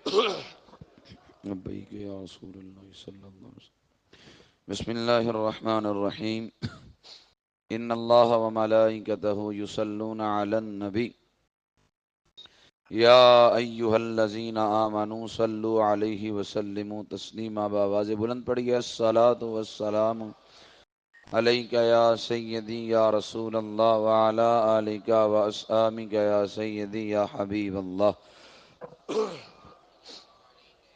لبیک یا رسول اللہ صلی اللہ علیہ وسلم۔ بسم اللہ الرحمن الرحیم۔ ان اللہ وملائکتہ یصلون علی النبی یا ایہا الذین آمنوا صلوا علیہ وسلموا تسلیما۔ بآواز بلند پڑھیے، الصلاۃ والسلام علیک یا سیدی یا رسول اللہ وعلی آلک واصحابک یا سیدی یا حبیب اللہ۔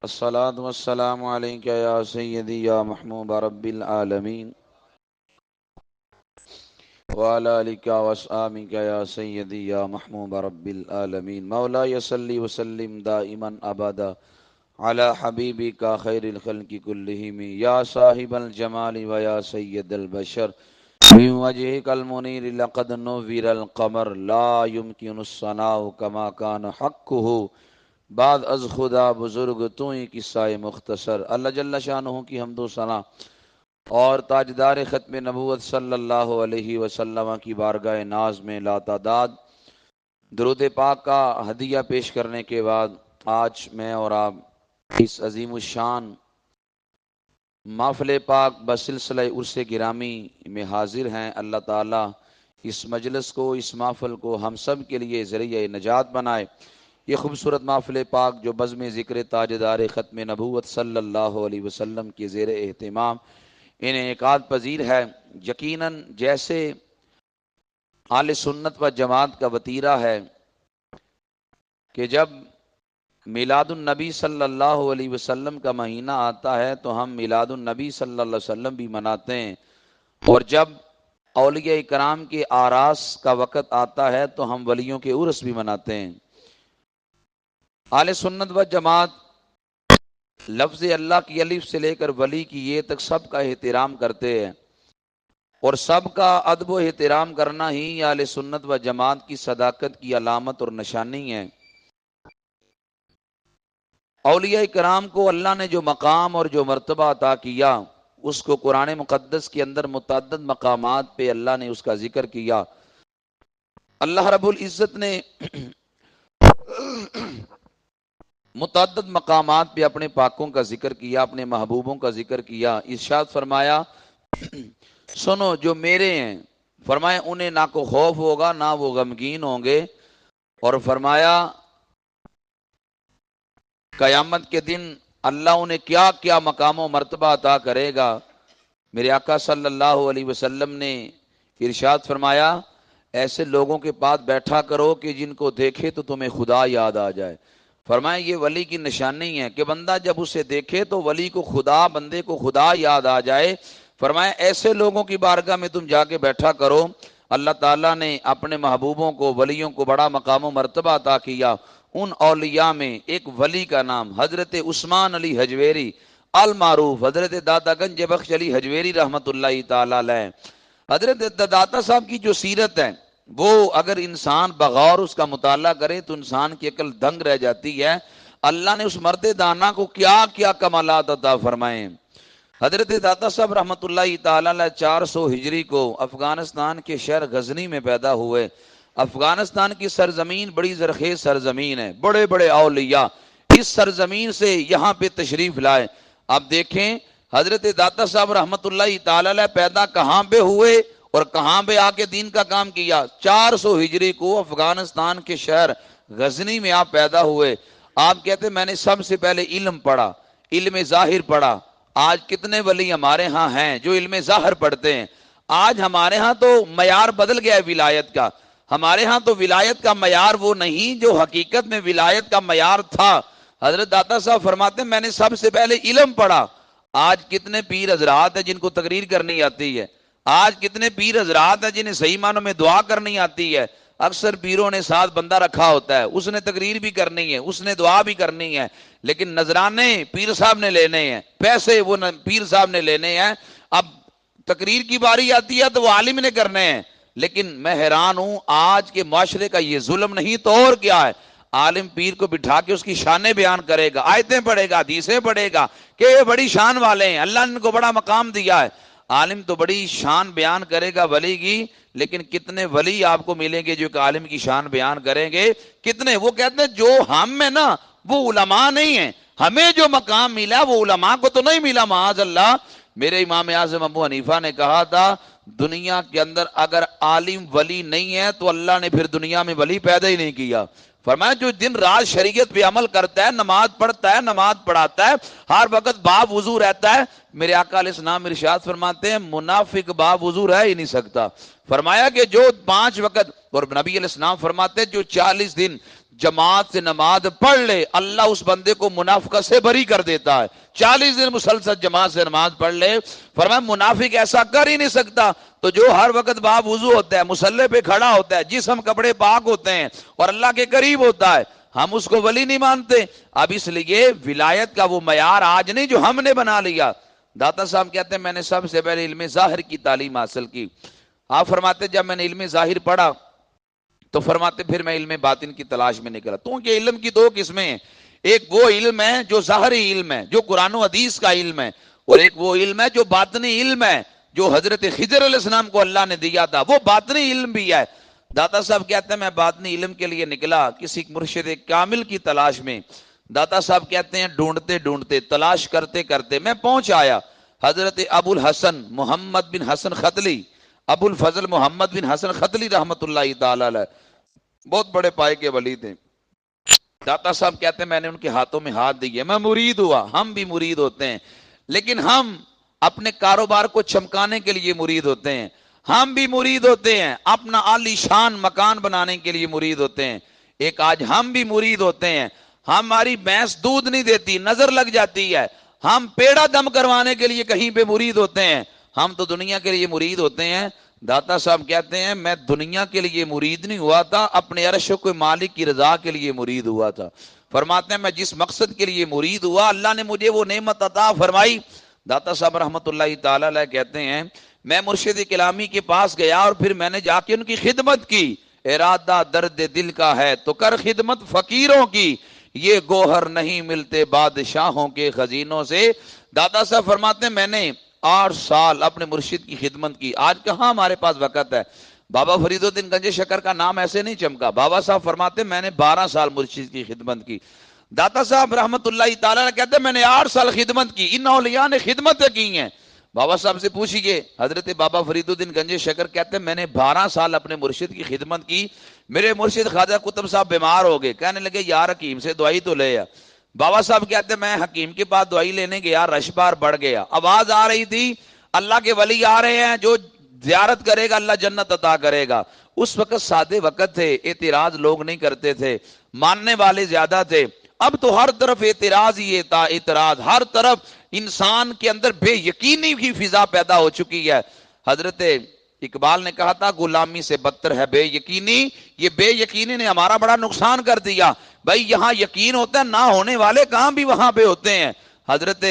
الصلاۃ والسلام علیک یا سیدی یا محبوب رب العالمین وعلی آلک واصحابک یا سیدی یا محبوب رب العالمین۔ مولا صلی وسلم دائما ابدا علی حبیبک خیر الخلق کلہم یا صاحب الجمال و یا سید البشر من وجہک المنیر لقد نور القمر لا یمکن الثناء کما کان حقہ۔ بعد از خدا بزرگ تو ہی قصہ مختصر۔ اللہ جل شانہ کی حمد و ثنا اور تاجدار ختم نبوت صلی اللہ علیہ وسلم کی بارگاہ ناز میں لاتعداد درود پاک کا ہدیہ پیش کرنے کے بعد آج میں اور آپ اس عظیم الشان محفل پاک بسلسلہ عرس گرامی میں حاضر ہیں۔ اللہ تعالیٰ اس مجلس کو، اس محفل کو ہم سب کے لیے ذریعہ نجات بنائے۔ یہ خوبصورت محفل پاک جو بزم ذکر تاجدار ختم نبوت صلی اللہ علیہ وسلم کے زیر اہتمام انعقاد پذیر ہے، یقیناً جیسے اہل سنت و جماعت کا وتیرہ ہے کہ جب میلاد النبی صلی اللہ علیہ وسلم کا مہینہ آتا ہے تو ہم میلاد النبی صلی اللہ علیہ وسلم بھی مناتے ہیں، اور جب اولیاء کرام کے آراس کا وقت آتا ہے تو ہم ولیوں کے عرس بھی مناتے ہیں۔ اہل سنت و جماعت لفظ اللہ کی الف سے لے کر ولی کی یہ تک سب کا احترام کرتے ہیں، اور سب کا ادب و احترام کرنا ہی اہل سنت و جماعت کی صداقت کی علامت اور نشانی ہے۔ اولیاء کرام کو اللہ نے جو مقام اور جو مرتبہ عطا کیا، اس کو قرآن مقدس کے اندر متعدد مقامات پہ اللہ نے اس کا ذکر کیا۔ اللہ رب العزت نے متعدد مقامات پہ اپنے پاکوں کا ذکر کیا، اپنے محبوبوں کا ذکر کیا۔ ارشاد فرمایا سنو جو میرے ہیں، فرمایا انہیں نہ کو خوف ہوگا نہ وہ غمگین ہوں گے، اور فرمایا قیامت کے دن اللہ انہیں کیا کیا مقام و مرتبہ عطا کرے گا۔ میرے آقا صلی اللہ علیہ وسلم نے ارشاد فرمایا ایسے لوگوں کے پاس بیٹھا کرو کہ جن کو دیکھے تو تمہیں خدا یاد آ جائے۔ فرمایا یہ ولی کی نشانی ہے کہ بندہ جب اسے دیکھے تو ولی کو خدا، بندے کو خدا یاد آ جائے۔ فرمایا ایسے لوگوں کی بارگاہ میں تم جا کے بیٹھا کرو۔ اللہ تعالیٰ نے اپنے محبوبوں کو، ولیوں کو بڑا مقام و مرتبہ عطا کیا۔ ان اولیاء میں ایک ولی کا نام حضرت عثمان علی حجویری المعروف حضرت داتا گنج بخش علی حجویری رحمت اللہ تعالی علیہ۔ حضرت داتا صاحب کی جو سیرت ہے وہ اگر انسان بغور اس کا مطالعہ کرے تو انسان کی عقل دنگ رہ جاتی ہے۔ اللہ نے اس مرد دانا کو کیا کیا کمالات عطا فرمائے۔ حضرت داتا صاحب رحمت اللہ تعالی علیہ 400 ہجری کو افغانستان کے شہر غزنی میں پیدا ہوئے۔ افغانستان کی سرزمین بڑی زرخیز سرزمین ہے، بڑے بڑے اولیاء اس سرزمین سے یہاں پہ تشریف لائے۔ اب دیکھیں حضرت داتا صاحب رحمت اللہ تعالی علیہ پیدا کہاں پہ ہوئے اور کہاں پہ آ کے دین کا کام کیا۔ 400 ہجری کو افغانستان کے شہر غزنی میں آپ پیدا ہوئے۔ آپ کہتے میں نے سب سے پہلے علم پڑھا، علم ظاہر پڑھا۔ آج کتنے ولی ہمارے ہاں ہیں جو علم ظاہر پڑھتے ہیں؟ آج ہمارے ہاں تو معیار بدل گیا ہے ولایت کا۔ ہمارے ہاں تو ولایت کا معیار وہ نہیں جو حقیقت میں ولایت کا معیار تھا۔ حضرت داتا صاحب فرماتے ہیں میں نے سب سے پہلے علم پڑھا۔ آج کتنے پیر حضرات ہیں جن کو تقریر کرنی آتی ہے؟ آج کتنے پیر حضرات ہیں جنہیں صحیح معنوں میں دعا کرنی آتی ہے؟ اکثر پیروں نے ساتھ بندہ رکھا ہوتا ہے، اس نے تقریر بھی کرنی ہے، اس نے دعا بھی کرنی ہے، لیکن نذرانے پیر صاحب نے لینے ہیں، پیسے وہ پیر صاحب نے لینے ہیں۔ اب تقریر کی باری آتی ہے تو وہ عالم نے کرنے ہیں۔ لیکن میں حیران ہوں آج کے معاشرے کا یہ ظلم نہیں تو اور کیا ہے؟ عالم پیر کو بٹھا کے اس کی شانیں بیان کرے گا، آیتیں پڑھے گا، حدیثیں پڑھے گا کہ یہ بڑی شان والے ہیں، اللہ نے ان کو بڑا مقام دیا ہے۔ عالم تو بڑی شان بیان کرے گا ولی کی، لیکن کتنے ولی آپ کو ملیں گے جو ایک عالم کی شان بیان کریں گے؟ کتنے؟ وہ کہتے ہیں جو ہم میں نا وہ علماء نہیں ہیں. ہمیں جو مقام ملا وہ علماء کو تو نہیں ملا معاذ اللہ. میرے امام اعظم ابو حنیفہ نے کہا تھا دنیا کے اندر اگر عالم ولی نہیں ہے تو اللہ نے پھر دنیا میں ولی پیدا ہی نہیں کیا. فرمایا جو دن رات شریعت پہ عمل کرتا ہے, نماز پڑھتا ہے, نماز پڑھاتا ہے, ہر وقت باب وضو رہتا ہے, میرے آقا علیہ السلام ارشاد فرماتے ہیں منافق باب وضو رہ ہی نہیں سکتا. فرمایا کہ جو 5 وقت, اور نبی علیہ السلام فرماتے ہیں جو 40 دن جماعت سے نماز پڑھ لے اللہ اس بندے کو منافقت سے بری کر دیتا ہے. 40 دن مسلسل جماعت سے نماز پڑھ لے, فرمایا منافق ایسا کر ہی نہیں سکتا. تو جو ہر وقت باب وضو ہوتا ہے, مصلی پہ کھڑا ہوتا ہے, جسم کپڑے پاک ہوتے ہیں اور اللہ کے قریب ہوتا ہے, ہم اس کو ولی نہیں مانتے. اب اس لیے ولایت کا وہ معیار آج نہیں جو ہم نے بنا لیا. داتا صاحب کہتے ہیں میں نے سب سے پہلے علم ظاہر کی تعلیم حاصل کی. آپ فرماتے جب میں نے علم ظاہر پڑھا تو فرماتے پھر میں علم باطن کی تلاش میں نکلا. تو کہ علم کی 2 قسمیں ہیں, ایک وہ علم ہے جو ظاہری علم ہے جو قرآن و حدیث کا علم ہے, اور ایک وہ علم ہے جو باطنی علم ہے جو حضرت خضر علیہ السلام کو اللہ نے دیا تھا, وہ باطنی علم بھی ہے. داتا صاحب کہتے ہیں میں باطنی علم کے لیے نکلا کسی مرشد کامل کی تلاش میں. داتا صاحب کہتے ہیں ڈھونڈتے ڈھونڈتے تلاش کرتے کرتے میں پہنچ آیا حضرت ابو الحسن محمد بن حسن ختلی, ابو الفضل محمد بن حسن ختلی رحمت اللہ تعالی علیہ, بہت بڑے پائے کے ولی تھے. داتا صاحب کہتے ہیں میں نے ان کے ہاتھوں میں ہاتھ دیے, میں مرید ہوا. ہم بھی مرید ہوتے ہیں لیکن ہم اپنے کاروبار کو چمکانے کے لیے مرید ہوتے ہیں, ہم بھی مرید ہوتے ہیں اپنا عالی شان مکان بنانے کے لیے مرید ہوتے ہیں. ایک آج ہم بھی مرید ہوتے ہیں, ہماری بھینس دودھ نہیں دیتی نظر لگ جاتی ہے, ہم پیڑا دم کروانے کے لیے کہیں پہ مرید ہوتے ہیں, ہم تو دنیا کے لیے مرید ہوتے ہیں. داتا صاحب کہتے ہیں میں دنیا کے لیے مرید نہیں ہوا تھا, اپنے عرش کو مالک کی رضا کے لیے مرید ہوا تھا. فرماتے ہیں میں جس مقصد کے لیے مرید ہوا اللہ نے مجھے وہ نعمت عطا فرمائی. داتا صاحب رحمت اللہ تعالی علیہ کہتے ہیں میں مرشد کلامی کے پاس گیا اور پھر میں نے جا کے ان کی خدمت کی. ارادہ درد دل کا ہے تو کر خدمت فقیروں کی, یہ گوہر نہیں ملتے بادشاہوں کے خزینوں سے. دادا صاحب فرماتے ہیں میں نے 8 سال اپنے مرشد کی خدمت کی. آج کہاں ہمارے پاس وقت ہے. بابا فرید الدین گنج شکر کا نام ایسے نہیں چمکا. بابا صاحب فرماتے ہیں میں نے 12 سال مرشد کی خدمت کی. داتا صاحب رحمت اللہ تعالیٰ کہتے ہیں میں نے 8 سال خدمت کی. ان اولیاء نے خدمتیں کی ہیں. بابا صاحب سے پوچھیے, حضرت بابا فرید الدین گنج شکر کہتے ہیں میں نے 12 سال اپنے مرشد کی خدمت کی. میرے مرشد خواجہ قطب صاحب بیمار ہو گئے, کہنے لگے یار حکیم سے دوائی تو لے آ. بابا صاحب کہتے ہیں میں حکیم کے پاس دوائی لینے گیا, رش بار بڑھ گیا. آواز آ رہی تھی اللہ کے ولی آ رہے ہیں, جو زیارت کرے گا اللہ جنت عطا کرے گا. اس وقت سادے وقت تھے, اعتراض لوگ نہیں کرتے تھے, ماننے والے زیادہ تھے. اب تو ہر طرف اعتراض ہی اعتراض, ہر طرف انسان کے اندر بے یقینی کی فضا پیدا ہو چکی ہے. حضرت اقبال نے کہا تھا غلامی سے بدتر ہے بے یقینی. یہ بے یقینی نے ہمارا بڑا نقصان کر دیا. بھائی یہاں یقین ہوتا ہے, نہ ہونے والے کام بھی وہاں پہ ہوتے ہیں. حضرت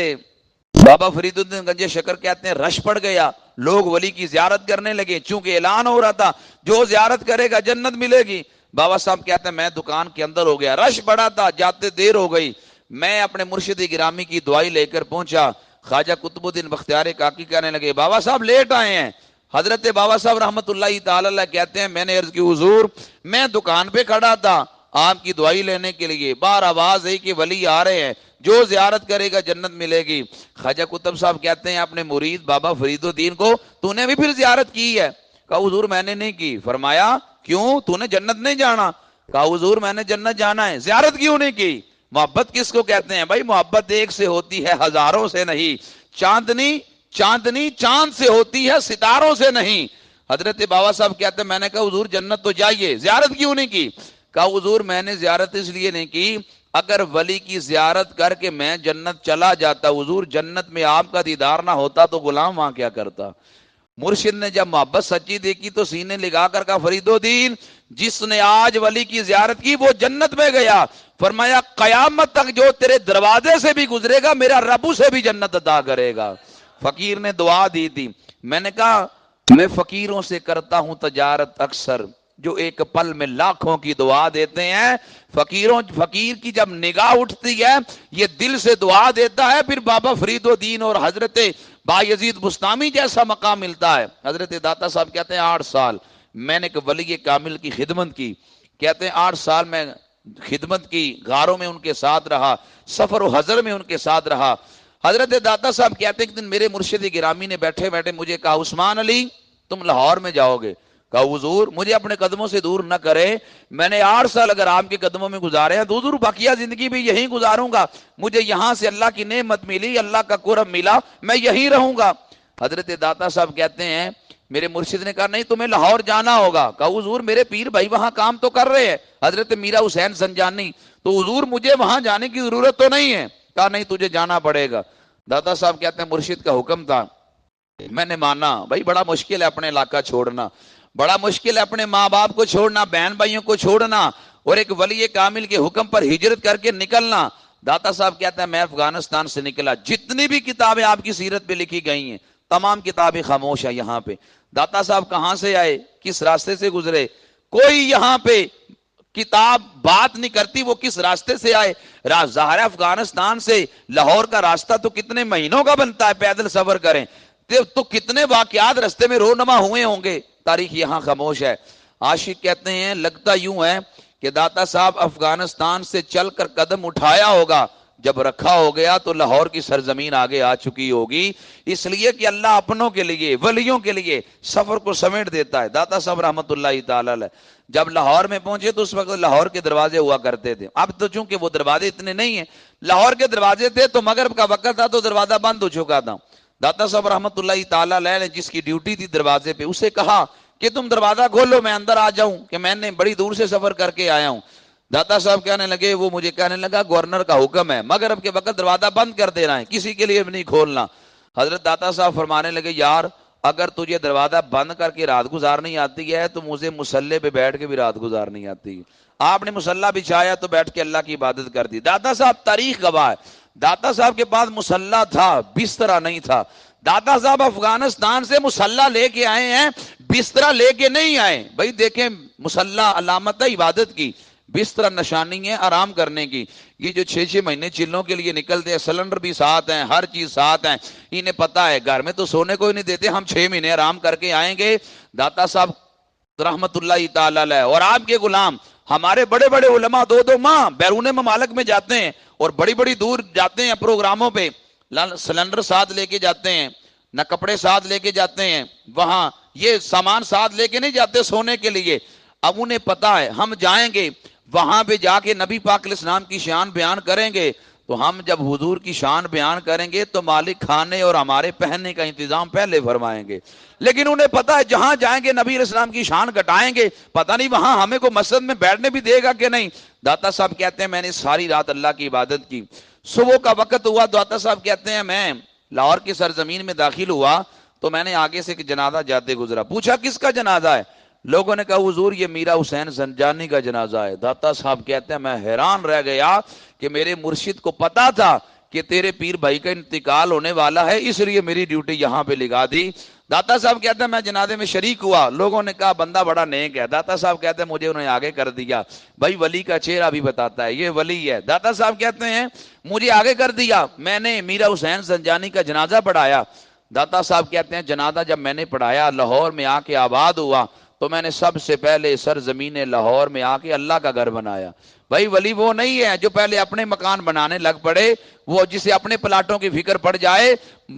بابا فرید الدین گنج شکر کہتے ہیں رش پڑ گیا, لوگ ولی کی زیارت کرنے لگے, چونکہ اعلان ہو رہا تھا جو زیارت کرے گا جنت ملے گی. بابا صاحب کہتے ہیں میں دکان کے اندر ہو گیا, رش بڑا تھا, جاتے دیر ہو گئی. میں اپنے مرشد گرامی کی دعائی لے کر پہنچا. خواجہ قطب الدین بختیار کاکی کہنے لگے بابا صاحب لیٹ آئے ہیں. حضرت بابا صاحب رحمت اللہ تعالی علیہ کہتے ہیں میں نے عرض کی حضور میں دکان پہ کھڑا تھا آپ کی دعائی لینے کے لیے, بار آواز ہے کہ ولی آ رہے ہیں, جو زیارت کرے گا جنت ملے گی. خواجہ قطب صاحب کہتے ہیں اپنے مرید بابا فرید الدین کو تو نے بھی پھر زیارت کی ہے؟ کہا حضور میں نے نہیں کی. فرمایا کیوں, تو نے جنت نہیں جانا؟ کہا حضور میں نے جنت جانا ہے. زیارت کیوں نہیں کی؟ محبت کس کو کہتے ہیں بھائی؟ محبت ایک سے ہوتی ہے ہزاروں سے نہیں. چاندنی چاند سے ہوتی ہے ستاروں سے نہیں. حضرت بابا صاحب کہتے ہیں میں نے کہا حضور جنت تو جائیے, زیارت کیوں نہیں کی؟ کہا حضور میں نے زیارت اس لیے نہیں کی, اگر ولی کی زیارت کر کے میں جنت چلا جاتا حضور جنت میں آپ کا دیدار نہ ہوتا تو غلام وہاں کیا کرتا. مرشد نے جب محبت سچی دیکھی تو سینے لگا کر کہا فرید الدین جس نے آج ولی کی زیارت کی وہ جنت میں گیا. فرمایا قیامت تک جو تیرے دروازے سے بھی گزرے گا میرا رب اسے بھی جنت عطا کرے گا. فقیر نے دعا دی تھی. میں نے کہا میں فقیروں سے کرتا ہوں تجارت اکثر, جو ایک پل میں لاکھوں کی دعا دیتے ہیں. فقیر کی جب نگاہ اٹھتی ہے یہ دل سے دعا دیتا ہے, پھر بابا فرید الدین اور حضرت بایزید بستامی جیسا مقام ملتا ہے. حضرت داتا صاحب کہتے ہیں 8 سال میں نے ایک ولی کامل کی خدمت کی. کہتے ہیں 8 سال میں خدمت کی، غاروں میں ان کے ساتھ رہا، سفر و حضر میں ان کے ساتھ رہا۔ حضرت داتا صاحب کہتے ہیں کہ دن میرے مرشد گرامی نے بیٹھے بیٹھے مجھے کہا عثمان علی تم لاہور میں جاؤ گے۔ کہا حضور مجھے اپنے قدموں سے دور نہ کرے، میں نے 8 سال اگر آپ کے قدموں میں گزارے ہیں تو حضور بقیہ زندگی بھی یہیں گزاروں گا، مجھے یہاں سے اللہ کی نعمت ملی، اللہ کا کرم ملا، میں یہیں رہوں گا۔ حضرت داتا صاحب کہتے ہیں میرے مرشد نے کہا نہیں تمہیں لاہور جانا ہوگا۔ کہا حضور میرے پیر بھائی وہاں کام تو کر رہے ہیں، حضرت میرا حسین سنجانی، تو حضور مجھے وہاں جانے کی ضرورت تو نہیں ہے۔ کہا نہیں تجھے جانا پڑے گا۔ داتا صاحب کہتے ہیں مرشد کا حکم تھا، میں نے مانا۔ بھائی بڑا مشکل ہے اپنے علاقہ چھوڑنا، بڑا مشکل ہے اپنے ماں باپ کو چھوڑنا، بہن بھائیوں کو چھوڑنا، اور ایک ولی کامل کے حکم پر ہجرت کر کے نکلنا۔ داتا صاحب کہتے ہیں میں افغانستان سے نکلا، جتنی بھی کتابیں آپ کی سیرت پہ لکھی گئی ہیں تمام کتابیں خاموش ہیں یہاں پہ۔ داتا صاحب کہاں سے آئے، کس راستے سے گزرے، کوئی یہاں پہ کتاب بات نہیں کرتی وہ کس راستے سے آئے۔ ظاہر افغانستان سے لاہور کا راستہ تو کتنے مہینوں کا بنتا ہے، پیدل سفر کریں تو کتنے واقعات راستے میں رونما ہوئے ہوں گے، تاریخ یہاں خاموش ہے۔ عاشق کہتے ہیں لگتا یوں ہے کہ داتا صاحب افغانستان سے چل کر قدم اٹھایا ہوگا، جب رکھا ہو گیا تو لاہور کی سرزمین آگے آ چکی ہوگی، اس لیے کہ اللہ اپنوں کے لیے، ولیوں کے لیے سفر کو سمیٹ دیتا ہے۔ داتا صاحب رحمت اللہ تعالی علیہ جب لاہور میں پہنچے تو اس وقت لاہور کے دروازے ہوا کرتے تھے، اب تو چونکہ وہ دروازے اتنے نہیں ہیں، لاہور کے دروازے تھے تو مغرب کا وقت تھا تو دروازہ بند ہو چکا تھا۔ داتا صاحب رحمت اللہ تعالی علیہ نے جس کی ڈیوٹی تھی دروازے پہ، اسے کہا کہ تم دروازہ کھولو میں اندر آ جاؤں، کہ میں نے بڑی دور سے سفر کر کے آیا ہوں۔ داتا صاحب کہنے لگے، وہ مجھے کہنے لگا گورنر کا حکم ہے مغرب کے وقت دروازہ بند کر دینا ہے، کسی کے لیے بھی نہیں کھولنا۔ حضرت داتا صاحب فرمانے لگے یار اگر تجھے دروازہ بند کر کے رات گزارنی آتی ہے تو مجھے مصلے پہ بیٹھ کے بھی رات گزارنی آتی ہے۔ آپ نے مصلہ بچھایا تو بیٹھ کے اللہ کی عبادت کر دی۔ داتا صاحب تاریخ گواہ ہے، داتا صاحب کے پاس مصلہ تھا، بسترا نہیں تھا۔ داتا صاحب افغانستان سے مصلہ لے کے آئے ہیں، بسترا لے کے نہیں آئے۔ بھائی دیکھیں مصلہ علامت ہے عبادت کی، بسترا نشانی ہے آرام کرنے کی۔ یہ جو 6 مہینے چلوں کے لیے نکلتے ہیں، سلنڈر بھی ساتھ ہیں، ہر چیز ساتھ ہیں، انہیں پتا ہے گھر میں تو سونے کو ہی نہیں دیتے، ہم 6 مہینے آرام کر کے آئیں گے۔ داتا صاحب رحمت اللہ تعالی علیہ اور آپ کے غلام، ہمارے بڑے بڑے علماء 2 ماہ بیرون ممالک میں جاتے ہیں اور بڑی بڑی دور جاتے ہیں پروگراموں پہ، سلنڈر ساتھ لے کے جاتے ہیں، نہ کپڑے ساتھ لے کے جاتے ہیں، وہاں یہ سامان ساتھ لے کے نہیں جاتے سونے کے لیے۔ اب انہیں پتا ہے ہم جائیں گے وہاں پہ جا کے نبی پاک علیہ السلام کی شان بیان کریں گے، تو ہم جب حضور کی شان بیان کریں گے تو مالک کھانے اور ہمارے پہننے کا انتظام پہلے فرمائیں گے۔ لیکن انہیں پتا ہے جہاں جائیں گے نبی علیہ السلام کی شان گھٹائیں گے، پتہ نہیں وہاں ہمیں کو مسجد میں بیٹھنے بھی دے گا کہ نہیں۔ داتا صاحب کہتے ہیں میں نے ساری رات اللہ کی عبادت کی، صبح کا وقت ہوا، داتا صاحب کہتے ہیں میں لاہور کی سرزمین میں داخل ہوا تو میں نے آگے سے ایک جنازہ جاتے گزرا، پوچھا کس کا جنازہ ہے؟ لوگوں نے کہا حضور یہ میرا حسین سنجانی کا جنازہ ہے۔ داتا صاحب کہتے ہیں میں حیران رہ گیا کہ میرے مرشد کو پتا تھا کہ تیرے پیر بھائی کا انتقال ہونے والا ہے، اس لیے میری ڈیوٹی یہاں پہ لگا دی۔ داتا صاحب کہتے ہیں میں جنازے میں شریک ہوا، لوگوں نے کہا بندہ بڑا نیک ہے۔ داتا صاحب کہتے ہیں مجھے انہوں نے آگے کر دیا، بھائی ولی کا چہرہ بھی بتاتا ہے یہ ولی ہے۔ داتا صاحب کہتے ہیں مجھے آگے کر دیا، میں نے میرا حسین سنجانی کا جنازہ پڑھایا۔ داتا صاحب کہتے ہیں جنازہ جب میں نے پڑھایا لاہور میں آ کے آباد ہوا تو میں نے سب سے پہلے سرزمین لاہور میں آ کے اللہ کا گھر بنایا۔ بھائی ولی وہ نہیں ہے جو پہلے اپنے مکان بنانے لگ پڑے، وہ جسے اپنے پلاٹوں کی فکر پڑ جائے،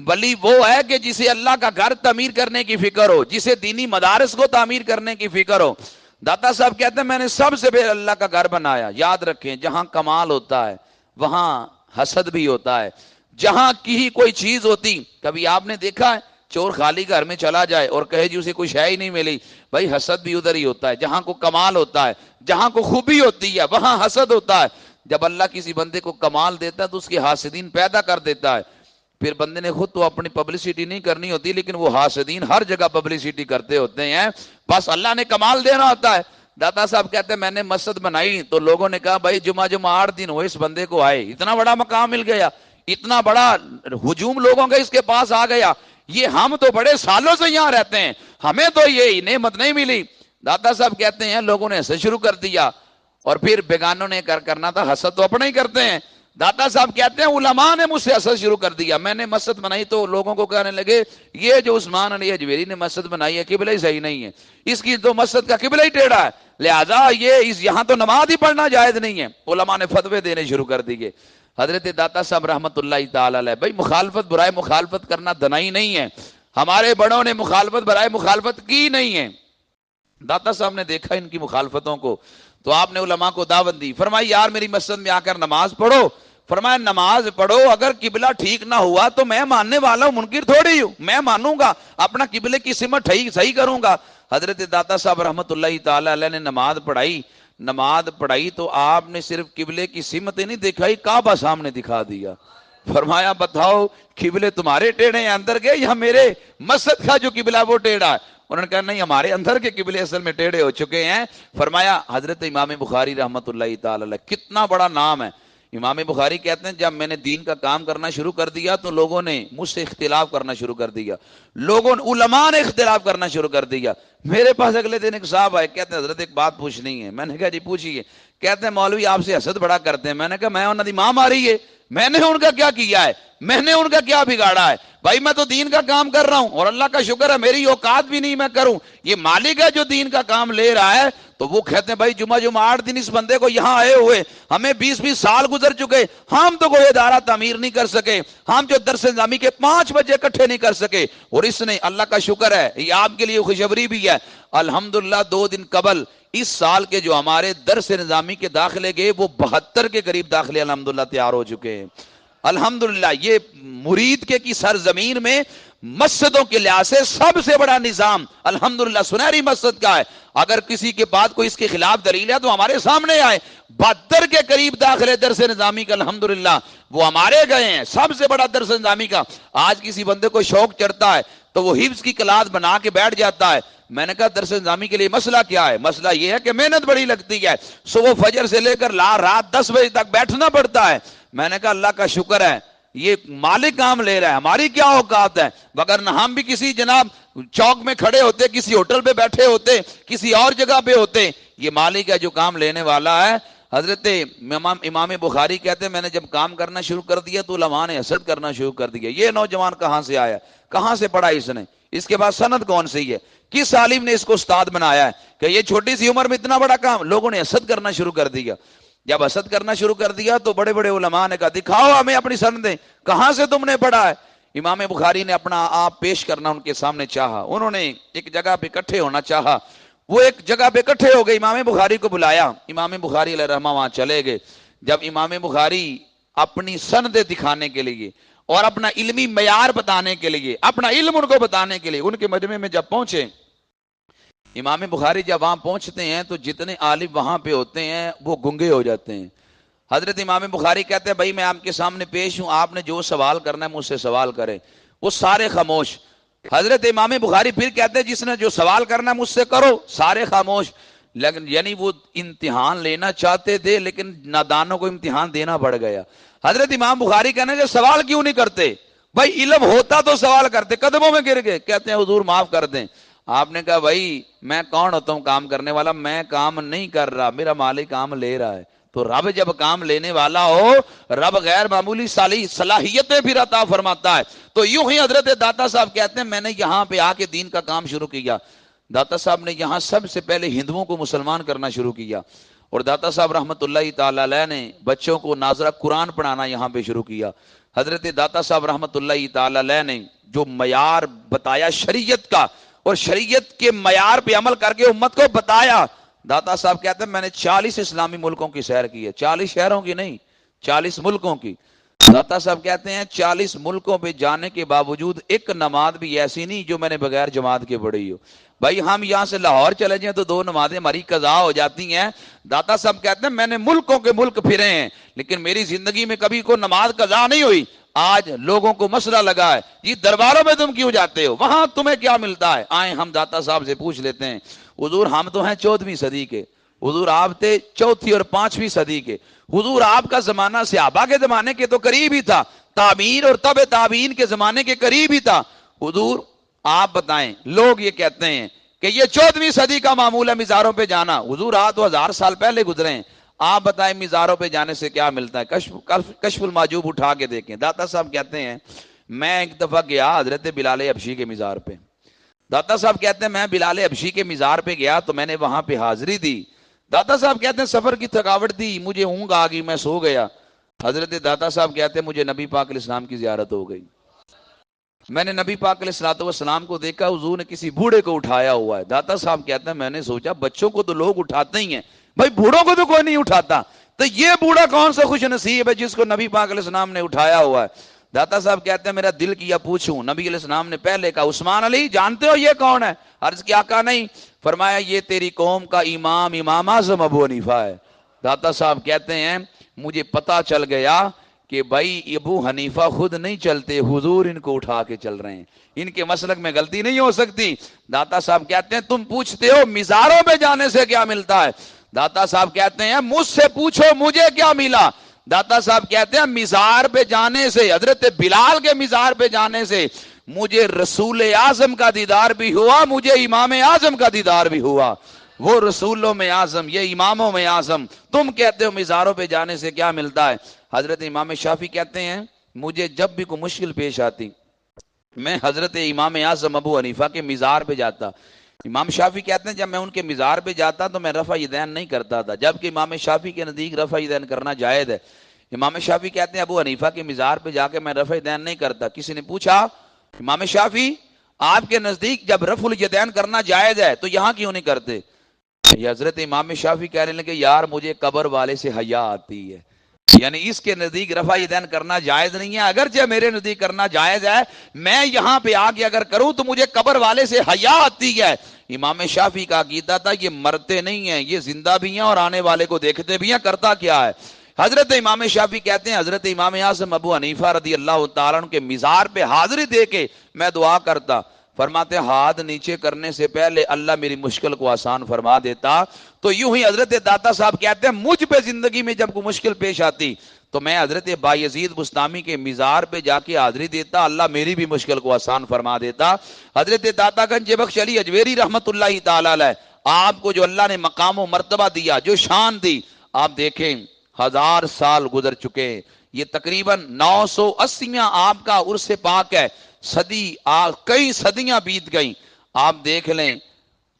ولی وہ ہے کہ جسے اللہ کا گھر تعمیر کرنے کی فکر ہو، جسے دینی مدارس کو تعمیر کرنے کی فکر ہو۔ داتا صاحب کہتے ہیں میں نے سب سے پہلے اللہ کا گھر بنایا۔ یاد رکھیں جہاں کمال ہوتا ہے وہاں حسد بھی ہوتا ہے، جہاں کی کوئی چیز ہوتی، کبھی آپ نے دیکھا ہے چور خالی گھر میں چلا جائے اور کہے جی اسے کوئی شے ہی نہیں ملی، بھائی حسد بھی ادھر ہی ہوتا ہے۔ جہاں کو کمال ہوتا ہے، جہاں کو خوبی ہوتی ہے وہاں حسد ہوتا ہے۔ جب اللہ کسی بندے کو کمال دیتا ہے تو اس کے حاسدین پیدا کر دیتا ہے، پھر بندے نے خود تو اپنی پبلسٹی نہیں کرنی ہوتی لیکن وہ حاسدین ہر جگہ پبلسٹی کرتے ہوتے ہیں، بس اللہ نے کمال دینا ہوتا ہے۔ داتا صاحب کہتے ہیں میں نے مسجد بنائی تو لوگوں نے کہا بھائی جمعہ 8 دن ہوئے اس بندے کو آئے، اتنا بڑا مقام مل گیا، اتنا بڑا ہجوم لوگوں کا اس کے پاس آ گیا، یہ ہم تو بڑے سالوں سے یہاں رہتے ہیں، ہمیں تو یہ نعمت نہیں ملی۔ داتا صاحب کہتے ہیں لوگوں نے حسد شروع کر دیا، اور پھر بیگانوں نے کرنا تھا، حسد تو اپنے ہی کرتے ہیں۔ داتا صاحب کہتے ہیں علماء نے مجھ سے حسد شروع کر دیا، میں نے مسجد بنائی تو لوگوں کو کہنے لگے یہ جو عثمان علی اجمیری نے مسجد بنائی ہے قبلہ ہی صحیح نہیں ہے، اس کی تو مسجد کا قبلہ ہی ٹیڑھا ہے۔ لہذا یہاں تو نماز ہی پڑھنا جائز نہیں ہے. علماء نے فتوے دینے شروع کر دیے. حضرت داتا صاحب رحمت اللہ تعالی علیہ، بھائی مخالفت برائے مخالفت کرنا دنائی نہیں ہے، ہمارے بڑوں نے مخالفت برائے مخالفت کی نہیں ہے. داتا صاحب نے دیکھا ان کی مخالفتوں کو، تو آپ نے علماء کو دعوت دی. فرمائی یار میری مسجد میں آ کر نماز پڑھو. فرمایا نماز پڑھو، اگر قبلہ ٹھیک نہ ہوا تو میں ماننے والا ہوں، منکر تھوڑی ہوں، میں مانوں گا، اپنا قبلے کی سمت صحیح کروں گا. حضرت داتا صاحب رحمت اللہ تعالی علیہ نے نماز پڑھائی تو آپ نے صرف قبلے کی سمت نہیں دکھائی، کعبہ سامنے دکھا دیا. فرمایا بتاؤ قبلے تمہارے ٹیڑھے ہیں اندر کے، یا میرے مسجد کا جو قبلہ وہ ٹیڑھا ہے؟ انہوں نے کہا نہیں، ہمارے اندر کے قبلے اصل میں ٹیڑھے ہو چکے ہیں. فرمایا حضرت امام بخاری رحمت اللہ تعالی علیہ، کتنا بڑا نام ہے. امام بخاری کہتے ہیں جب میں نے دین کا کام کرنا شروع کر دیا تو لوگوں نے مجھ سے اختلاف کرنا شروع کر دیا، علماء نے اختلاف کرنا شروع کر دیا. میرے پاس اگلے دن ایک صاحب آئے، کہتے ہیں حضرت ایک بات پوچھنی ہے. میں نے کہا جی پوچھیے. کہتے ہیں مولوی آپ سے حسد بڑا کرتے ہیں. میں نے کہا میں انہوں دی ماں ماری ہے، میں نے ان کا کیا کیا ہے، میں نے ان کا کیا بگاڑا ہے؟ بھائی میں تو دین کا کام کر رہا ہوں، اور اللہ کا شکر ہے میری اوقات بھی نہیں میں کروں. یہ مالک ہے جو دین کا کام لے رہا ہے. تو وہ کہتے ہیں بھائی جمعہ 8 دن اس بندے کو یہاں آئے ہوئے، ہمیں 20 سال گزر چکے، ہم تو کوئی ادارہ تعمیر نہیں کر سکے، ہم جو درس نظامی کے 5 بجے اکٹھے نہیں کر سکے. اور اس نے اللہ کا شکر ہے، یہ آپ کے لیے خوشخبری بھی ہے، الحمدللہ 2 دن قبل اس سال کے جو ہمارے درس نظامی کے داخلے گئے وہ 72 کے قریب داخلے الحمدللہ تیار ہو چکے ہیں. الحمدللہ یہ مرید کے کی سرزمین میں مسجدوں کے لحاظ سے سب سے بڑا نظام الحمدللہ سنہری مسجد کا ہے. اگر کسی کے بعد کوئی اس کے خلاف دلیل ہے تو ہمارے سامنے آئے. 72 کے قریب داخلے درس نظامی کا الحمدللہ وہ ہمارے گئے ہیں، سب سے بڑا درس نظامی کا. آج کسی بندے کو شوق چڑھتا ہے تو وہ حفظ کی کلاس بنا کے بیٹھ جاتا ہے. میں نے کہا درس نظامی کے لیے مسئلہ کیا ہے؟ مسئلہ یہ ہے کہ محنت بڑی لگتی ہے، صبح فجر سے لے کر رات 10 بجے تک بیٹھنا پڑتا ہے. میں نے کہا اللہ کا شکر ہے یہ مالک کام لے رہا ہے، ہماری کیا اوقات ہے؟ وگرنہ ہم بھی کسی جناب چوک میں کھڑے ہوتے، کسی ہوٹل پہ بیٹھے ہوتے، کسی اور جگہ پہ ہوتے. یہ مالک ہے جو کام لینے والا ہے. حضرت امام بخاری کہتے ہیں میں نے جب کام کرنا شروع کر دیا تو علماء نے حسد کرنا شروع کر دیا. یہ نوجوان کہاں سے آیا، کہاں سے پڑھا اس نے، اس کے بعد سند کون سی ہے، کس عالم نے اس کو استاد بنایا ہے کہ یہ چھوٹی سی عمر میں اتنا بڑا کام؟ لوگوں نے حسد کرنا شروع کر دیا. جب حسد کرنا شروع کر دیا تو بڑے بڑے علماء نے کہا دکھاؤ ہمیں اپنی سندیں، کہاں سے تم نے پڑھا ہے؟ امام بخاری نے اپنا آپ پیش کرنا ان کے سامنے چاہا. انہوں نے ایک جگہ پہ اکٹھے ہونا چاہا. وہ ایک جگہ پہ اکٹھے ہو گئے، امام بخاری کو بلایا. امام بخاری علیہ رحمہ وہاں چلے گئے. جب امام بخاری اپنی سندیں دکھانے کے لیے اور اپنا علمی معیار بتانے کے لیے، اپنا علم ان کو بتانے کے لیے ان کے مجمع میں جب پہنچے، امام بخاری جب وہاں پہنچتے ہیں تو جتنے عالم وہاں پہ ہوتے ہیں وہ گنگے ہو جاتے ہیں. حضرت امام بخاری کہتے ہیں بھائی میں آپ کے سامنے پیش ہوں، آپ نے جو سوال کرنا ہے مجھ سے سوال کریں. وہ سارے خاموش. حضرت امام بخاری پھر کہتے ہیں جس نے جو سوال کرنا ہے مجھ سے کرو. سارے خاموش. لیکن یعنی وہ امتحان لینا چاہتے تھے لیکن نادانوں کو امتحان دینا پڑ گیا. حضرت امام بخاری کہنے کہ سوال کیوں نہیں کرتے؟ بھائی علم ہوتا تو سوال کرتے. قدموں میں گر گئے. کہتے ہیں حضور معاف کر دیں. آپ نے کہا بھائی میں کون ہوتا ہوں کام کرنے والا؟ میں کام نہیں کر رہا، میرا مالک کام لے رہا ہے. تو رب جب کام لینے والا ہو، رب غیر معمولی صلاحیتیں پھر عطا فرماتا ہے. تو یوں ہی حضرت داتا صاحب کہتے ہیں میں نے یہاں پہ آ کے دین کا کام شروع کیا. داتا صاحب نے یہاں سب سے پہلے ہندوؤں کو مسلمان کرنا شروع کیا. اور داتا صاحب رحمت اللہ تعالی علیہ نے بچوں کو ناظرہ قرآن پڑھانا یہاں پہ شروع کیا. حضرت داتا صاحب رحمت اللہ تعالی علیہ نے جو معیار بتایا شریعت کا، اور شریعت کے معیار پہ عمل کر کے امت کو بتایا. داتا صاحب کہتے ہیں میں نے 40 اسلامی ملکوں کی سیر کی ہے، 40 شہروں کی نہیں، 40 ملکوں کی. داتا صاحب کہتے ہیں 40 ملکوں پہ جانے کے باوجود ایک نماز بھی ایسی نہیں جو میں نے بغیر جماعت کے پڑھی ہو. بھائی ہم یہاں سے لاہور چلے جائیں تو 2 نمازیں ہماری قضا ہو جاتی ہیں. داتا صاحب کہتے ہیں میں نے ملکوں کے ملک پھرے ہیں لیکن میری زندگی میں کبھی کوئی نماز قضا نہیں ہوئی. آج لوگوں کو مسئلہ لگا ہے یہ درباروں میں تم کیوں جاتے ہو، وہاں تمہیں کیا ملتا ہے؟ آئیں ہم داتا صاحب سے پوچھ لیتے ہیں. حضور ہم تو ہیں 14ویں صدی کے، حضور آپ تھے 4تھی اور 5ویں صدی کے. حضور آپ کا زمانہ صحابہ کے زمانے کے تو قریب ہی تھا، تابعین اور تبع تابعین کے زمانے کے قریب ہی تھا. حضور آپ بتائیں، لوگ یہ کہتے ہیں کہ یہ 14ویں صدی کا معمول ہے مزاروں پہ جانا. حضور آج تو 1000 سال پہلے گزرے ہیں. آپ بتائیں مزاروں پہ جانے سے کیا ملتا ہے؟ کشف المحجوب اٹھا کے دیکھیں. داتا صاحب کہتے ہیں میں ایک دفعہ گیا حضرت بلال حبشی کے مزار پہ. داتا صاحب کہتے ہیں میں بلال حبشی کے مزار پہ گیا تو میں نے وہاں پہ حاضری دی. داتا صاحب کہتے ہیں سفر کی تھکاوٹ تھی, مجھے اونگ آ گئی, میں سو گیا. حضرت داتا صاحب کہتے ہیں مجھے نبی پاک علیہ السلام کی زیارت ہو گئی. میں نے نبی پاک علیہ السلام کو دیکھا, حضور نے کسی بوڑھے کو اٹھایا ہوا ہے. داتا صاحب کہتے ہیں میں نے سوچا بچوں کو تو لوگ اٹھاتے ہی ہیں, بھائی بوڑھوں کو تو کوئی نہیں اٹھاتا, تو یہ بوڑھا کون سا خوش نصیب ہے جس کو نبی پاک علیہ السلام نے اٹھایا ہوا ہے. داتا صاحب کہتے ہیں میرا دل کیا پوچھوں. نبی علیہ السلام نے پہلے کہا عثمان علی جانتے ہو یہ کون ہے؟ عرض کیا کہا نہیں. فرمایا یہ تیری قوم کا امام اعظم ابو حنیفہ ہے. داتا صاحب کہتے ہیں مجھے پتا چل گیا کہ بھائی ابو حنیفہ خود نہیں چلتے, حضور ان کو اٹھا کے چل رہے ہیں, ان کے مسلک میں غلطی نہیں ہو سکتی. داتا صاحب کہتے ہیں تم پوچھتے ہو مزاروں پہ جانے سے کیا ملتا ہے؟ داتا صاحب کہتے ہیں مجھ سے پوچھو مجھے کیا ملا. داتا صاحب کہتے ہیں مزار پہ جانے سے, حضرت بلال کے مزار پہ جانے سے مجھے رسول اعظم کا دیدار بھی ہوا, مجھے امام اعظم کا دیدار بھی ہوا. وہ رسولوں میں اعظم, یہ اماموں میں اعظم. تم کہتے ہو مزاروں پہ جانے سے کیا ملتا ہے. حضرت امام شافعی کہتے ہیں مجھے جب بھی کوئی مشکل پیش آتی میں حضرت امام اعظم ابو حنیفہ کے مزار پہ جاتا. امام شافعی کہتے ہیں جب میں ان کے مزار پہ جاتا تو میں رفع یدین نہیں کرتا تھا, جبکہ امام شافعی کے نزدیک رفع یدین کرنا جائز ہے. امام شافعی کہتے ہیں ابو حنیفہ کے مزار پہ جا کے میں رفع یدین نہیں کرتا. کسی نے پوچھا امام شافعی آپ کے نزدیک جب رفع الیدین کرنا جائز ہے تو یہاں کیوں نہیں کرتے؟ یہ حضرت امام شافعی کہنے لگے یار مجھے قبر والے سے حیا آتی ہے, یعنی اس کے نزدیک رفع یدین کرنا جائز نہیں ہے, اگرچہ میرے نزدیک کرنا جائز ہے, میں یہاں پہ آ کے اگر کروں تو مجھے قبر والے سے حیا آتی ہے. امام شافعی کا عقیدہ تھا یہ مرتے نہیں ہیں, یہ زندہ بھی ہیں اور آنے والے کو دیکھتے بھی ہیں, کرتا کیا ہے. حضرت امام شافعی کہتے ہیں حضرت امام اعظم ابو حنیفہ رضی اللہ تعالیٰ عنہ کے مزار پہ حاضری دے کے میں دعا کرتا. فرماتے ہاتھ نیچے کرنے سے پہلے اللہ میری مشکل کو آسان فرما دیتا. تو یوں ہی حضرت داتا صاحب کہتے ہیں مجھ پہ زندگی میں جب کوئی مشکل پیش آتی تو میں حضرت بایزید بستامی کے مزار پہ جا کے حاضری دیتا, اللہ میری بھی مشکل کو آسان فرما دیتا. حضرت داتا گنج بخش علی اجویری رحمت اللہ تعالی علیہ, آپ کو جو اللہ نے مقام و مرتبہ دیا, جو شان دی, آپ دیکھیں 1000 سال گزر چکے, یہ تقریباً 980 آپ کا عرس پاک ہے, صدی کئی صدیاں بیت گئیں. آپ دیکھ لیں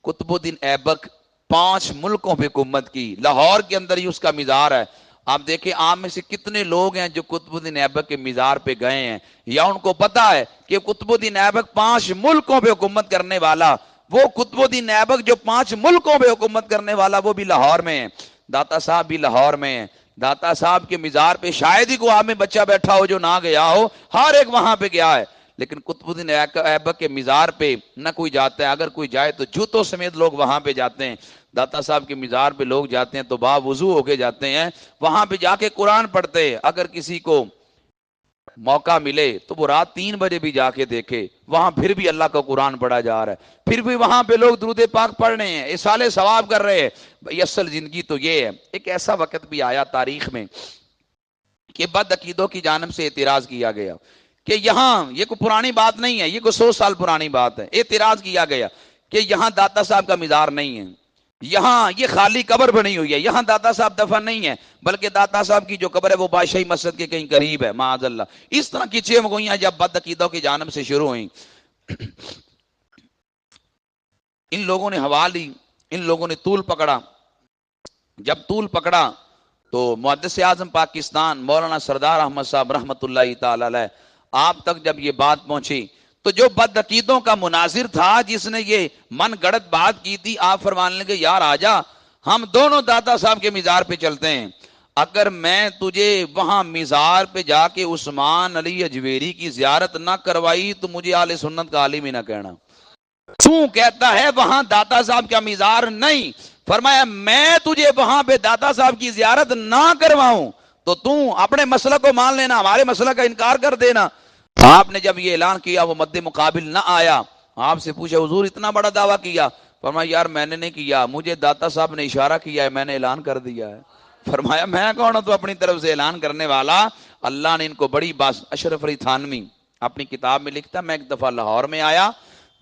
قطب الدین ایبک 5 ملکوں پہ حکومت کی, لاہور کے اندر ہی اس کا مزار ہے. آپ دیکھیں عام میں سے کتنے لوگ ہیں جو قطب الدین ایبک کے مزار پہ گئے ہیں, یا ان کو پتا ہے کہ قطب الدین ایبک 5 ملکوں پہ حکومت کرنے والا, وہ قطب الدین ایبک جو 5 ملکوں پہ حکومت کرنے والا وہ بھی لاہور میں ہے, داتا صاحب بھی لاہور میں ہیں. داتا صاحب کے مزار پہ شاید ہی کوئی آپ میں بچہ بیٹھا ہو جو نہ گیا ہو, ہر ایک وہاں پہ گیا ہے. لیکن قطب الدین ایبک کے مزار پہ نہ کوئی جاتا ہے, اگر کوئی جائے تو جوتوں سمیت لوگ وہاں پہ جاتے ہیں. داتا صاحب کے مزار پہ لوگ جاتے ہیں تو با وضو ہو کے جاتے ہیں, وہاں پہ جا کے قرآن پڑھتے ہیں. اگر کسی کو موقع ملے تو وہ رات 3 بجے بھی جا کے دیکھے, وہاں پھر بھی اللہ کا قرآن پڑھا جا رہا ہے, پھر بھی وہاں پہ لوگ درود پاک پڑھ رہے ہیں, اصالے ثواب کر رہے ہیں. بھائی اصل زندگی تو یہ ہے. ایک ایسا وقت بھی آیا تاریخ میں کہ بد عقیدوں کی جانب سے اعتراض کیا گیا کہ یہاں, یہ کوئی پرانی بات نہیں ہے, یہ کوئی 100 سال پرانی بات ہے, اعتراض کیا گیا کہ یہاں داتا صاحب کا مزار نہیں ہے, یہاں یہ خالی قبر بنی ہوئی ہے, یہاں داتا صاحب دفن نہیں ہے, بلکہ داتا صاحب کی جو قبر ہے وہ بادشاہی مسجد کے کہیں قریب ہے, معاذ اللہ. اس طرح کی چیزیں گوئیاں جب بد عقیدوں کی جانب سے شروع ہوئیں, ان لوگوں نے ہوا لی, ان لوگوں نے طول پکڑا. جب طول پکڑا تو محدث اعظم پاکستان مولانا سردار احمد صاحب رحمت اللہ تعالی علیہ, آپ تک جب یہ بات پہنچی تو جو بد عقیدوں کا مناظر تھا جس نے یہ من گڑت بات کی تھی, آپ فرمانے لگے یار آجا ہم دونوں داتا صاحب کے مزار پہ چلتے ہیں. اگر میں تجھے وہاں مزار پہ جا کے عثمان علی اجویری کی زیارت نہ کروائی تو مجھے اہل سنت کا عالم ہی نہ کہنا. کیوں کہتا ہے وہاں داتا صاحب کا مزار نہیں؟ فرمایا میں تجھے وہاں پہ داتا صاحب کی زیارت نہ کرواؤں تو اپنے مسئلہ کو مان لینا, ہمارے مسئلہ کا انکار کر دینا. آپ نے جب یہ اعلان کیا وہ مد مقابل نہ آیا, آپ سے پوچھا حضور اتنا بڑا دعویٰ کیا؟ فرمایا یار میں نے نہیں کیا, مجھے داتا صاحب نے اشارہ کیا ہے, میں نے اعلان کر دیا ہے. فرمایا میں کون ہوں تو اپنی طرف سے اعلان کرنے والا؟ اللہ نے ان کو بڑی بات. اشرف علی تھانوی اپنی کتاب میں لکھتا, میں ایک دفعہ لاہور میں آیا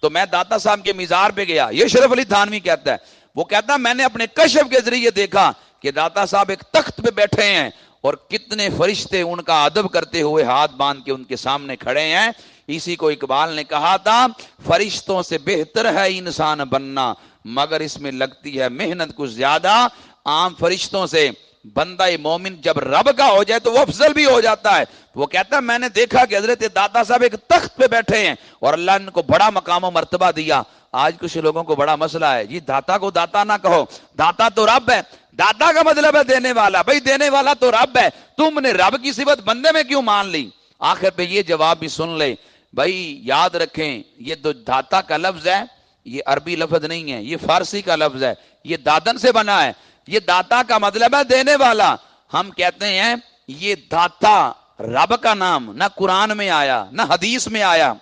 تو میں داتا صاحب کے مزار پہ گیا. یہ اشرف علی تھانوی کہتا ہے, وہ کہتا میں نے اپنے کشف کے ذریعے دیکھا کہ داتا صاحب ایک تخت پہ بیٹھے ہیں اور کتنے فرشتے ان کا ادب کرتے ہوئے ہاتھ باندھ کے ان کے سامنے کھڑے ہیں. اسی کو اقبال نے کہا تھا فرشتوں سے بہتر ہے انسان بننا مگر اس میں لگتی ہے محنت کچھ زیادہ. عام فرشتوں سے بندہ مومن جب رب کا ہو جائے تو وہ افضل بھی ہو جاتا ہے. وہ کہتا ہے میں نے دیکھا کہ حضرت داتا صاحب ایک تخت پہ بیٹھے ہیں اور اللہ نے ان کو بڑا مقام و مرتبہ دیا. آج کچھ لوگوں کو بڑا مسئلہ ہے جی داتا کو داتا نہ کہو, داتا تو رب ہے. داتا کا مطلب ہے دینے والا. بھائی دینے والا تو رب ہے, تم نے رب کی صفت بندے میں کیوں مان لی؟ آخر پہ یہ جواب بھی سن لے بھائی, یاد رکھیں یہ جو داتا کا لفظ ہے یہ عربی لفظ نہیں ہے, یہ فارسی کا لفظ ہے, یہ دادن سے بنا ہے. یہ داتا کا مطلب ہے دینے والا. ہم کہتے ہیں یہ داتا رب کا نام نہ قرآن میں آیا نہ حدیث میں آیا,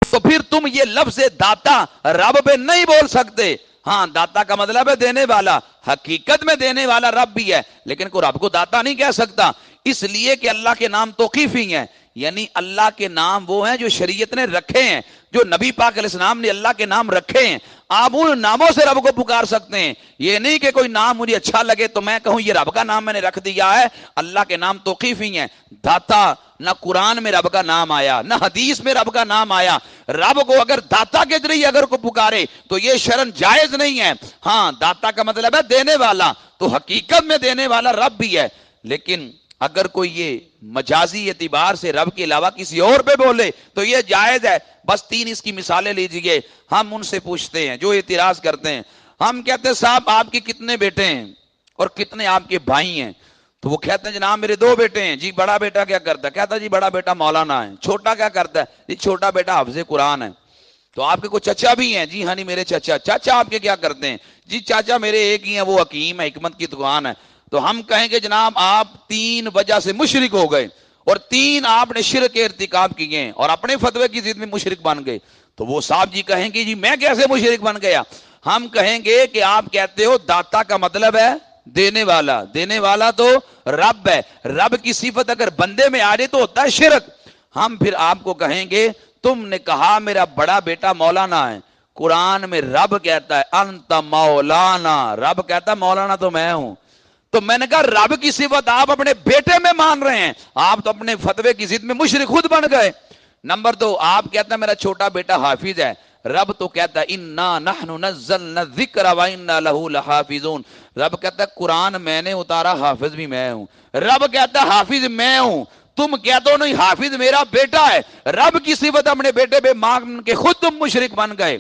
تو پھر تم یہ لفظ داتا رب پہ نہیں بول سکتے. ہاں داتا کا مطلب ہے دینے والا, حقیقت میں دینے والا رب بھی ہے, لیکن کوئی رب کو داتا نہیں کہہ سکتا, اس لیے کہ اللہ کے نام توقیفی ہیں. یعنی اللہ کے نام وہ ہیں جو شریعت نے رکھے ہیں, جو نبی پاک علیہ السلام نے اللہ کے نام رکھے ہیں. آپ ان ناموں سے رب کو پکار سکتے ہیں. یہ نہیں کہ کوئی نام مجھے اچھا لگے تو میں کہوں یہ رب کا نام میں نے رکھ دیا ہے. اللہ کے نام توقیفی ہیں. داتا نہ قرآن میں رب کا نام آیا نہ حدیث میں رب کا نام آیا. رب کو اگر داتا کے ذریعے اگر کو پکارے تو یہ شرن جائز نہیں ہے. ہاں داتا کا مطلب ہے دینے والا, تو حقیقت میں دینے والا رب بھی ہے. لیکن اگر کوئی یہ مجازی اعتبار سے رب کے علاوہ کسی اور پہ بولے تو یہ جائز ہے. بس 3 اس کی مثالیں لیجئے. ہم ان سے پوچھتے ہیں جو اعتراض کرتے ہیں, ہم کہتے ہیں صاحب آپ کے کتنے بیٹے ہیں اور کتنے آپ کے بھائی ہیں؟ تو وہ کہتے ہیں جناب میرے 2 بیٹے ہیں. جی بڑا بیٹا کیا کرتا ہے؟ کہتا ہے جی بڑا بیٹا مولانا ہے. چھوٹا کیا کرتا ہے؟ جی چھوٹا بیٹا حافظ قرآن ہے. تو آپ کے کوئی چچا بھی ہیں؟ جی ہاں نہیں میرے چچا آپ کے کیا کرتے ہیں؟ جی چاچا میرے ایک ہی ہیں, وہ حکیم ہے, حکمت کی دکان ہے. تو ہم کہیں گے جناب آپ 3 وجہ سے مشرک ہو گئے اور 3 آپ نے شرک کے ارتکاب کیے اور اپنے فتوے کی ضد میں مشرک بن گئے. تو وہ صاحب جی کہیں گے جی میں کیسے مشرک بن گیا؟ ہم کہیں گے کہ آپ کہتے ہو داتا کا مطلب ہے دینے والا, دینے والا تو رب ہے. رب کی صفت اگر بندے میں آ جائے تو ہوتا ہے شرک. ہم پھر آپ کو کہیں گے تم نے کہا میرا بڑا بیٹا مولانا ہے, قرآن میں رب کہتا ہے انت مولانا, رب کہتا ہے مولانا تو میں ہوں. تو میں نے کہا رب کی صفت آپ اپنے بیٹے میں مان رہے ہیں, آپ تو اپنے فتوے کی ضد میں مشرک خود بن گئے. نمبر 2, آپ کہتے ہیں میرا چھوٹا بیٹا حافظ ہے, رب تو کہتا ہے انا نحن نزلنا الذکر وانا لہ لحافظون, رب کہتا ہے قرآن میں نے اتارا, حافظ بھی میں ہوں. رب کہتا ہے حافظ میں ہوں, تم کہتے ہو نہیں حافظ میرا بیٹا ہے. رب کی صفت اپنے بیٹے پہ مان کے خود تم مشرک بن گئے.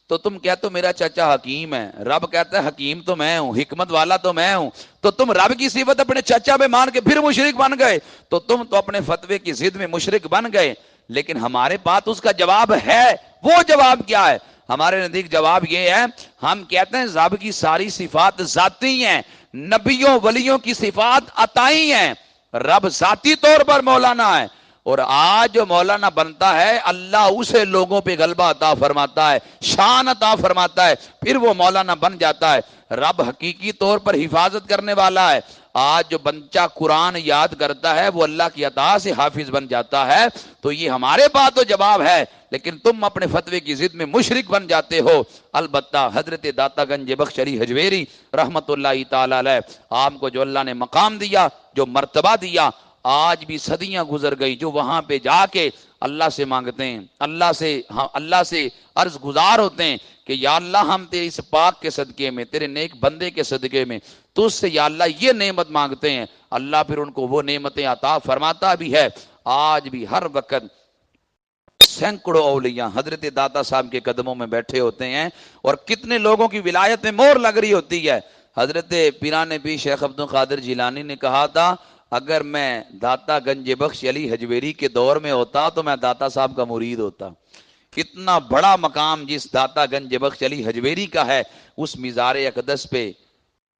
تو تم کہتے ہو میرا چچا حکیم ہے, رب کہتا ہے حکیم تو میں ہوں, حکمت والا تو میں ہوں. تو تم رب کی صفت اپنے چچا پہ مان کے پھر مشرک بن گئے. تو تم تو اپنے فتوے کی ضد میں مشرک بن گئے. لیکن ہمارے پاس اس کا جواب ہے. وہ جواب کیا ہے؟ ہمارے نزدیک جواب یہ ہے, ہم کہتے ہیں رب کی ساری صفات ذاتی ہیں, نبیوں ولیوں کی صفات عطائی ہیں. رب ذاتی طور پر مولانا ہے, اور آج جو مولانا بنتا ہے اللہ اسے لوگوں پہ غلبہ عطا فرماتا ہے, شان عطا فرماتا ہے, پھر وہ مولانا بن جاتا ہے. رب حقیقی طور پر حفاظت کرنے والا ہے. آج جو بچہ قرآن یاد کرتا ہے وہ اللہ کی عطا سے حافظ بن جاتا ہے. تو یہ ہمارے پاس تو جواب ہے, لیکن تم اپنے فتوے کی ضد میں مشرک بن جاتے ہو. البتہ حضرت داتا گنج بخش علی حجویری رحمت اللہ تعالی علیہ, آپ کو جو اللہ نے مقام دیا, جو مرتبہ دیا, آج بھی صدیاں گزر گئی جو وہاں پہ جا کے اللہ سے مانگتے ہیں, اللہ سے عرض گزار ہوتے ہیں کہ یا اللہ ہم تیرے اس پاک کے صدقے میں, تیرے نیک بندے کے صدقے میں تو اس سے یا اللہ یہ نعمت مانگتے ہیں. اللہ پھر ان کو وہ نعمتیں عطا فرماتا بھی ہے. آج بھی ہر وقت سینکڑوں اولیاء حضرت داتا صاحب کے قدموں میں بیٹھے ہوتے ہیں, اور کتنے لوگوں کی ولایت میں مہر لگ رہی ہوتی ہے. حضرت پیران پیر شیخ عبد القادر جیلانی نے کہا تھا اگر میں داتا گنج بخش علی حجویری کے دور میں ہوتا تو میں داتا صاحب کا مرید ہوتا. اتنا بڑا مقام جس داتا گنج بخش علی حجویری کا ہے, اس مزار اقدس پہ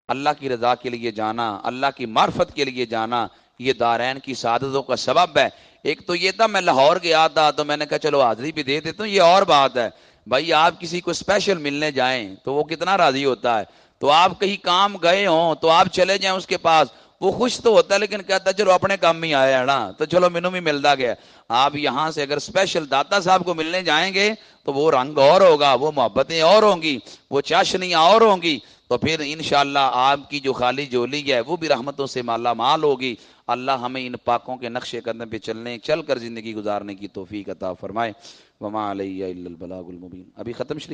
اللہ کی رضا کے لیے جانا, اللہ کی معرفت کے لیے جانا, یہ دارین کی سعادتوں کا سبب ہے. ایک تو یہ تھا میں لاہور گیا تھا تو میں نے کہا چلو حاضری بھی دے دیتا ہوں, یہ اور بات ہے. بھائی آپ کسی کو اسپیشل ملنے جائیں تو وہ کتنا راضی ہوتا ہے. تو آپ کہیں کام گئے ہوں تو آپ چلے جائیں اس کے پاس, وہ خوش تو ہوتا ہے لیکن کہتا ہے چلو اپنے کام میں آیا ہے نا, تو چلو مینوں بھی ملتا گیا. آپ یہاں سے اگر اسپیشل داتا صاحب کو ملنے جائیں گے تو وہ رنگ اور ہوگا, وہ محبتیں اور ہوں گی, وہ چاشنیاں اور ہوں گی. تو پھر انشاءاللہ آپ کی جو خالی جولی ہے وہ بھی رحمتوں سے مالا مال ہوگی. اللہ ہمیں ان پاکوں کے نقش قدم پہ چل کر زندگی گزارنے کی توفیق عطا فرمائے۔ وما علیہ الا البلاغ المبین۔ ابھی ختم شریف